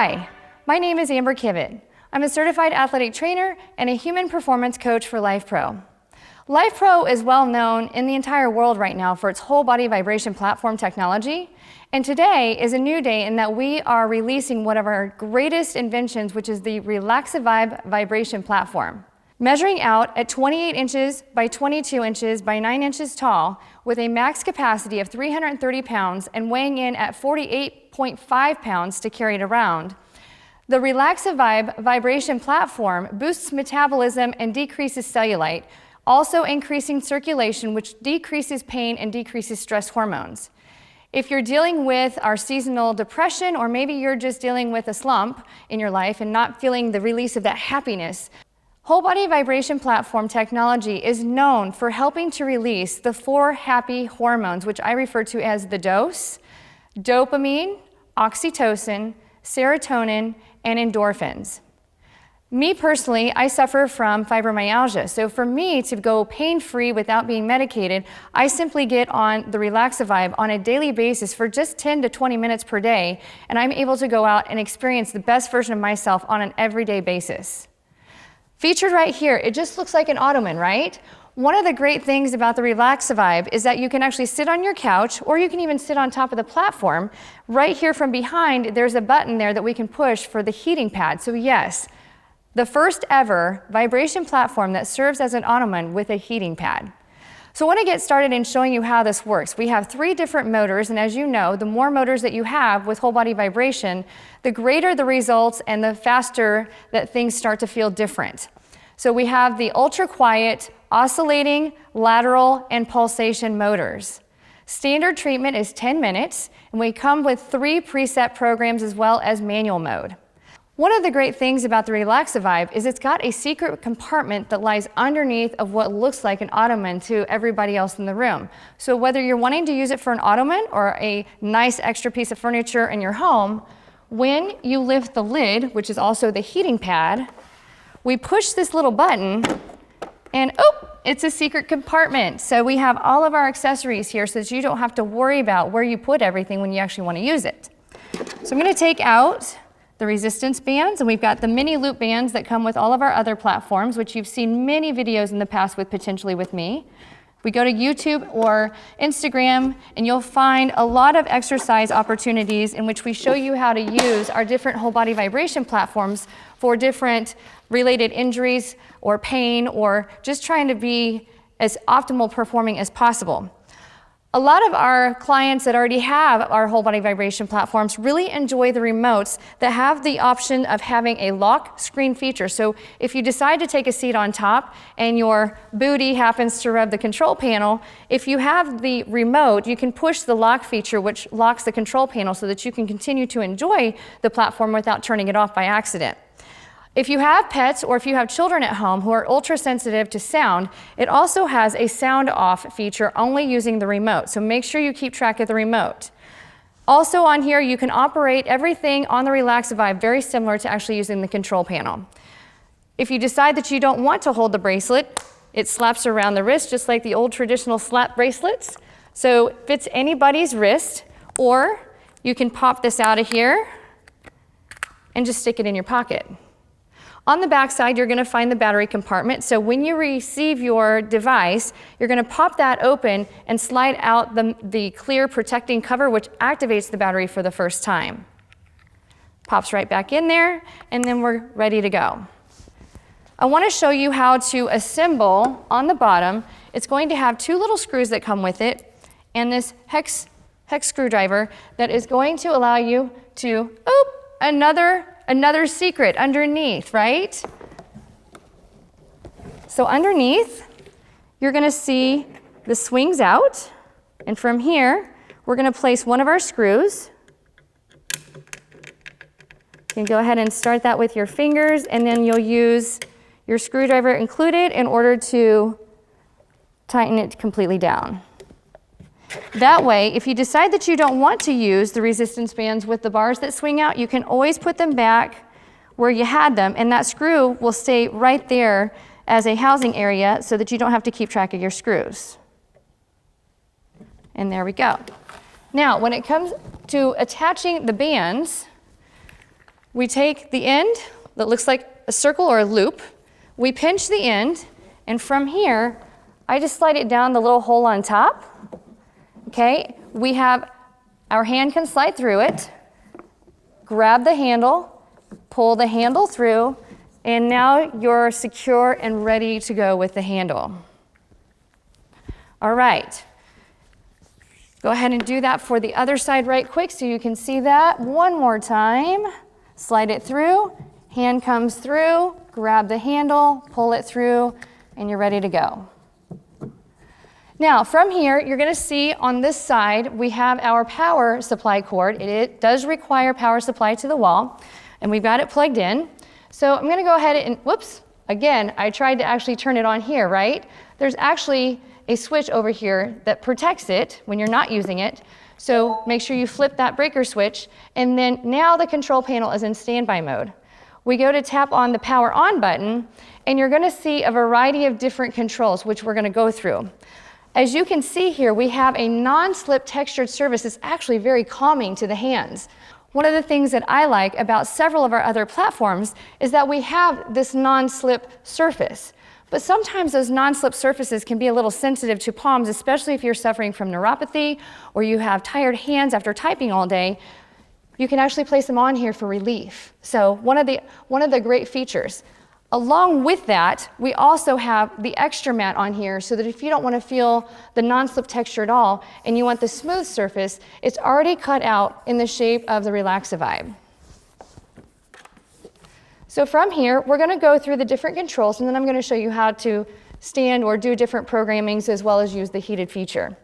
Hi, my name is Amber Kivett. I'm a certified athletic trainer and a human performance coach for Lifepro. Lifepro is well known in the entire world right now for its whole body vibration platform technology. And today is a new day in that we are releasing one of our greatest inventions, which is the Relaxavibe vibration platform. Measuring out at 28 inches by 22 inches by 9 inches tall with a max capacity of 330 pounds and weighing in at 48.5 pounds to carry it around, the Relaxavibe vibration platform boosts metabolism and decreases cellulite, also increasing circulation, which decreases pain and decreases stress hormones. If you're dealing with our seasonal depression, or maybe you're just dealing with a slump in your life and not feeling the release of that happiness, whole body vibration platform technology is known for helping to release the 4 happy hormones, which I refer to as the dose: dopamine, oxytocin, serotonin, and endorphins. Me personally, I suffer from fibromyalgia. So for me to go pain-free without being medicated, I simply get on the Relaxavibe on a daily basis for just 10 to 20 minutes per day, and I'm able to go out and experience the best version of myself on an everyday basis. Featured right here, it just looks like an ottoman, right? One of the great things about the Relaxavibe is that you can actually sit on your couch, or you can even sit on top of the platform. Right here from behind, there's a button there that we can push for the heating pad. So yes, the first ever vibration platform that serves as an ottoman with a heating pad. So I want to get started in showing you how this works. We have 3 different motors, and as you know, the more motors that you have with whole body vibration, the greater the results and the faster that things start to feel different. So we have the ultra quiet, oscillating, lateral, and pulsation motors. Standard treatment is 10 minutes, and we come with 3 preset programs as well as manual mode. One of the great things about the Relaxavibe is it's got a secret compartment that lies underneath of what looks like an ottoman to everybody else in the room. So whether you're wanting to use it for an ottoman or a nice extra piece of furniture in your home, when you lift the lid, which is also the heating pad, we push this little button and it's a secret compartment. So we have all of our accessories here so that you don't have to worry about where you put everything when you actually want to use it. So I'm going to take out the resistance bands, and we've got the mini loop bands that come with all of our other platforms, which you've seen many videos in the past with, potentially with me. We go to YouTube or Instagram, and you'll find a lot of exercise opportunities in which we show you how to use our different whole body vibration platforms for different related injuries or pain, or just trying to be as optimal performing as possible. A lot of our clients that already have our whole body vibration platforms really enjoy the remotes that have the option of having a lock screen feature. So if you decide to take a seat on top and your booty happens to rub the control panel, if you have the remote, you can push the lock feature, which locks the control panel so that you can continue to enjoy the platform without turning it off by accident. If you have pets or if you have children at home who are ultra sensitive to sound, it also has a sound off feature only using the remote. So make sure you keep track of the remote. Also on here, you can operate everything on the Relaxavibe very similar to actually using the control panel. If you decide that you don't want to hold the bracelet, it slaps around the wrist just like the old traditional slap bracelets. So it fits anybody's wrist, or you can pop this out of here and just stick it in your pocket. On the back side, you're going to find the battery compartment. So when you receive your device, you're going to pop that open and slide out the clear protecting cover, which activates the battery for the first time. Pops right back in there, and then we're ready to go. I want to show you how to assemble on the bottom. It's going to have 2 little screws that come with it, and this hex screwdriver that is going to allow you to, another secret underneath, right? So underneath, you're going to see the swings out, and from here, we're going to place one of our screws. You can go ahead and start that with your fingers, and then you'll use your screwdriver included in order to tighten it completely down. That way, if you decide that you don't want to use the resistance bands with the bars that swing out, you can always put them back where you had them, and that screw will stay right there as a housing area so that you don't have to keep track of your screws. And there we go. Now, when it comes to attaching the bands, We take the end that looks like a circle or a loop, we pinch the end, and from here, I just slide it down the little hole on top. Okay, we have, our hand can slide through it, grab the handle, pull the handle through, and now you're secure and ready to go with the handle. All right, go ahead and do that for the other side right quick so you can see that. One more time, slide it through, hand comes through, grab the handle, pull it through, and you're ready to go. Now, from here, you're going to see on this side, we have our power supply cord. It does require power supply to the wall, and we've got it plugged in. So I'm going to go ahead and, whoops, again, I tried to actually turn it on here, right? There's actually a switch over here that protects it when you're not using it. So make sure you flip that breaker switch, and then now the control panel is in standby mode. We go to tap on the power on button, and you're going to see a variety of different controls, which we're going to go through. As you can see here, we have a non-slip textured surface that's actually very calming to the hands. One of the things that I like about several of our other platforms is that we have this non-slip surface. But sometimes those non-slip surfaces can be a little sensitive to palms, especially if you're suffering from neuropathy or you have tired hands after typing all day. You can actually place them on here for relief. So one of the great features. Along with that, we also have the extra mat on here so that if you don't want to feel the non-slip texture at all and you want the smooth surface, it's already cut out in the shape of the Relaxavibe. So from here, we're going to go through the different controls, and then I'm going to show you how to stand or do different programmings as well as use the heated feature.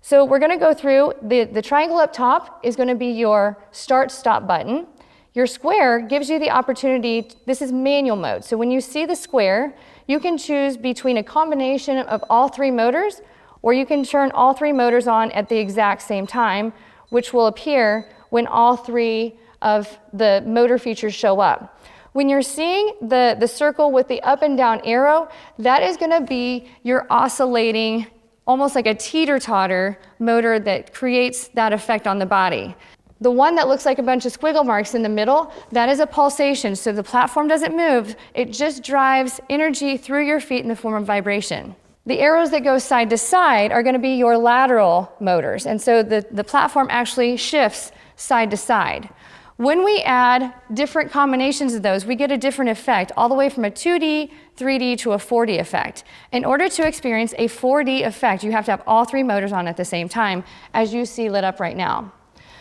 So we're going to go through, the triangle up top is going to be your start-stop button. Your square gives you the opportunity, this is manual mode, so when you see the square, you can choose between a combination of all three motors, or you can turn all three motors on at the exact same time, which will appear when all three of the motor features show up. When you're seeing the circle with the up and down arrow, that is going to be your oscillating, almost like a teeter-totter motor that creates that effect on the body. The one that looks like a bunch of squiggle marks in the middle, that is a pulsation. So the platform doesn't move, it just drives energy through your feet in the form of vibration. The arrows that go side to side are going to be your lateral motors. And so the platform actually shifts side to side. When we add different combinations of those, we get a different effect, all the way from a 2D, 3D to a 4D effect. In order to experience a 4D effect, you have to have all three motors on at the same time, as you see lit up right now.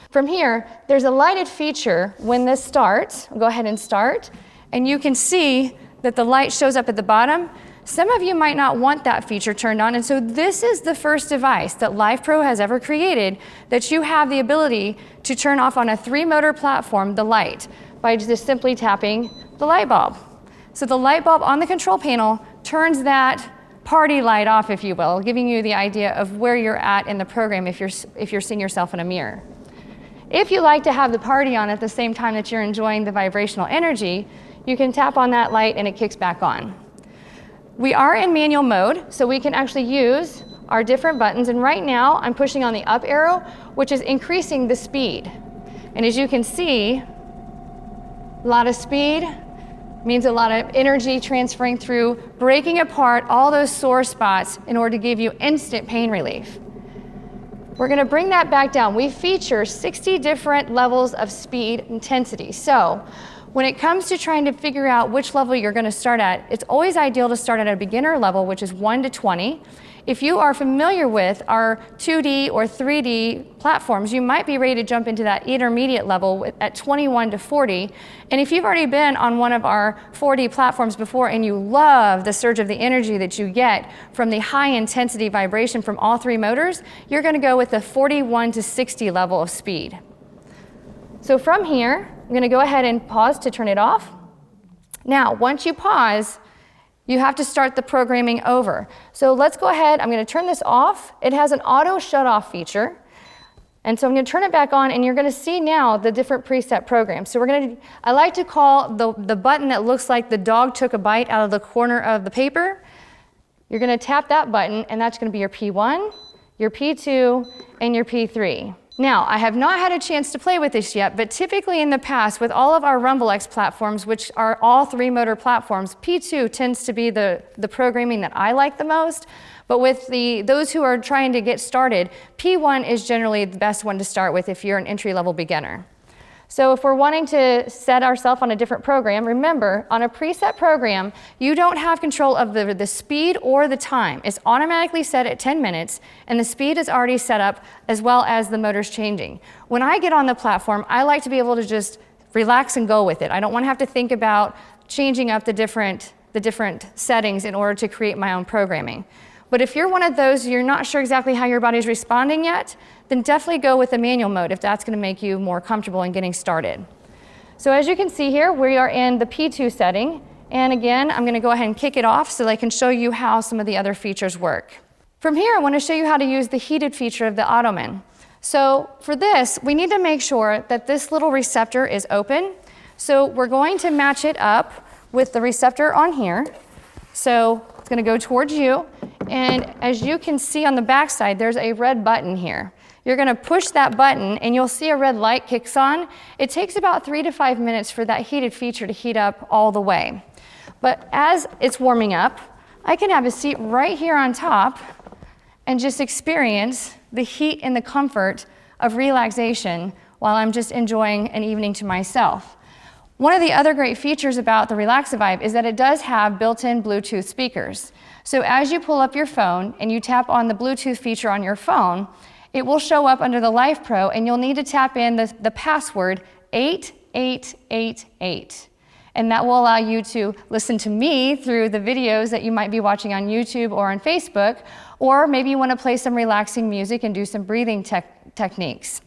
From here, there's a lighted feature when this starts. I'll go ahead and start, and you can see that the light shows up at the bottom. Some of you might not want that feature turned on, and so this is the first device that Lifepro has ever created that you have the ability to turn off on a 3-motor platform, the light, by just simply tapping the light bulb. So the light bulb on the control panel turns that party light off, if you will, giving you the idea of where you're at in the program if you're seeing yourself in a mirror. If you like to have the party on at the same time that you're enjoying the vibrational energy, you can tap on that light and it kicks back on. We are in manual mode, so we can actually use our different buttons, and right now I'm pushing on the up arrow, which is increasing the speed. And as you can see, a lot of speed means a lot of energy transferring through, breaking apart all those sore spots in order to give you instant pain relief. We're going to bring that back down. We feature 60 different levels of speed intensity. So when it comes to trying to figure out which level you're going to start at, it's always ideal to start at a beginner level, which is 1 to 20. If you are familiar with our 2D or 3D platforms, you might be ready to jump into that intermediate level at 21 to 40. And if you've already been on one of our 4D platforms before and you love the surge of the energy that you get from the high intensity vibration from all three motors, you're going to go with the 41 to 60 level of speed. So from here, I'm going to go ahead and pause to turn it off. Now, once you pause, you have to start the programming over. So let's go ahead, I'm going to turn this off. It has an auto shut-off feature. And so I'm going to turn it back on, and you're going to see now the different preset programs. So I like to call the button that looks like the dog took a bite out of the corner of the paper. You're going to tap that button, and that's going to be your P1, your P2, and your P3. Now, I have not had a chance to play with this yet, but typically in the past, with all of our RumbleX platforms, which are all 3-motor platforms, P2 tends to be the programming that I like the most. But with those who are trying to get started, P1 is generally the best one to start with if you're an entry-level beginner. So if we're wanting to set ourselves on a different program, remember, on a preset program, you don't have control of the speed or the time. It's automatically set at 10 minutes, and the speed is already set up as well as the motor's changing. When I get on the platform, I like to be able to just relax and go with it. I don't want to have to think about changing up the different settings in order to create my own programming. But if you're one of those, you're not sure exactly how your body's responding yet, then definitely go with the manual mode if that's going to make you more comfortable in getting started. So as you can see here, we are in the P2 setting. And again, I'm going to go ahead and kick it off so that I can show you how some of the other features work. From here, I want to show you how to use the heated feature of the Ottoman. So for this, we need to make sure that this little receptor is open. So we're going to match it up with the receptor on here. So it's going to go towards you. And as you can see on the back side, there's a red button here. You're going to push that button and you'll see a red light kicks on. It takes about 3 to 5 minutes for that heated feature to heat up all the way. But as it's warming up, I can have a seat right here on top and just experience the heat and the comfort of relaxation while I'm just enjoying an evening to myself. One of the other great features about the Relaxavibe is that it does have built-in Bluetooth speakers. So as you pull up your phone and you tap on the Bluetooth feature on your phone, it will show up under the Lifepro, and you'll need to tap in the password 8888. And that will allow you to listen to me through the videos that you might be watching on YouTube or on Facebook, or maybe you want to play some relaxing music and do some breathing techniques.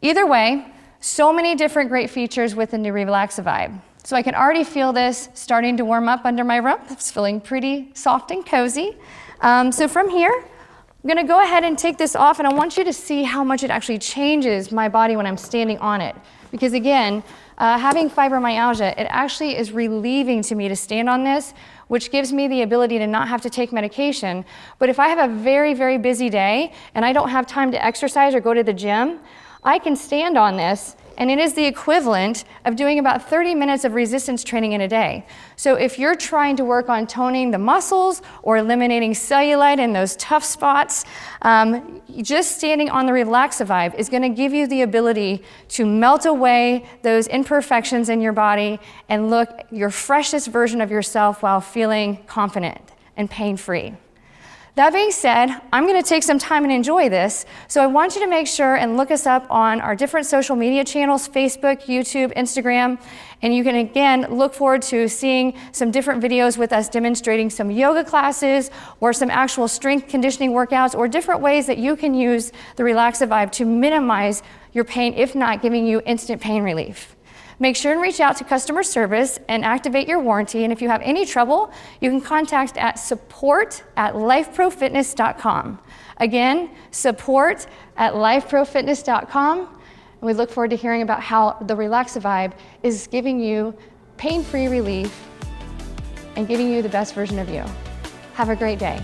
Either way, so many different great features with the new Relaxavibe. So I can already feel this starting to warm up under my rump. It's feeling pretty soft and cozy. So from here, I'm going to go ahead and take this off, and I want you to see how much it actually changes my body when I'm standing on it. Because again, having fibromyalgia, it actually is relieving to me to stand on this, which gives me the ability to not have to take medication. But if I have a very, very busy day and I don't have time to exercise or go to the gym, I can stand on this, and it is the equivalent of doing about 30 minutes of resistance training in a day. So if you're trying to work on toning the muscles or eliminating cellulite in those tough spots, just standing on the Relaxavibe is going to give you the ability to melt away those imperfections in your body and look your freshest version of yourself while feeling confident and pain-free. That being said, I'm going to take some time and enjoy this, so I want you to make sure and look us up on our different social media channels, Facebook, YouTube, Instagram, and you can again look forward to seeing some different videos with us demonstrating some yoga classes or some actual strength conditioning workouts or different ways that you can use the Relaxavibe to minimize your pain, if not giving you instant pain relief. Make sure and reach out to customer service and activate your warranty. And if you have any trouble, you can contact at support@lifeprofitness.com. Again, support@lifeprofitness.com. And we look forward to hearing about how the Relaxavibe is giving you pain-free relief and giving you the best version of you. Have a great day.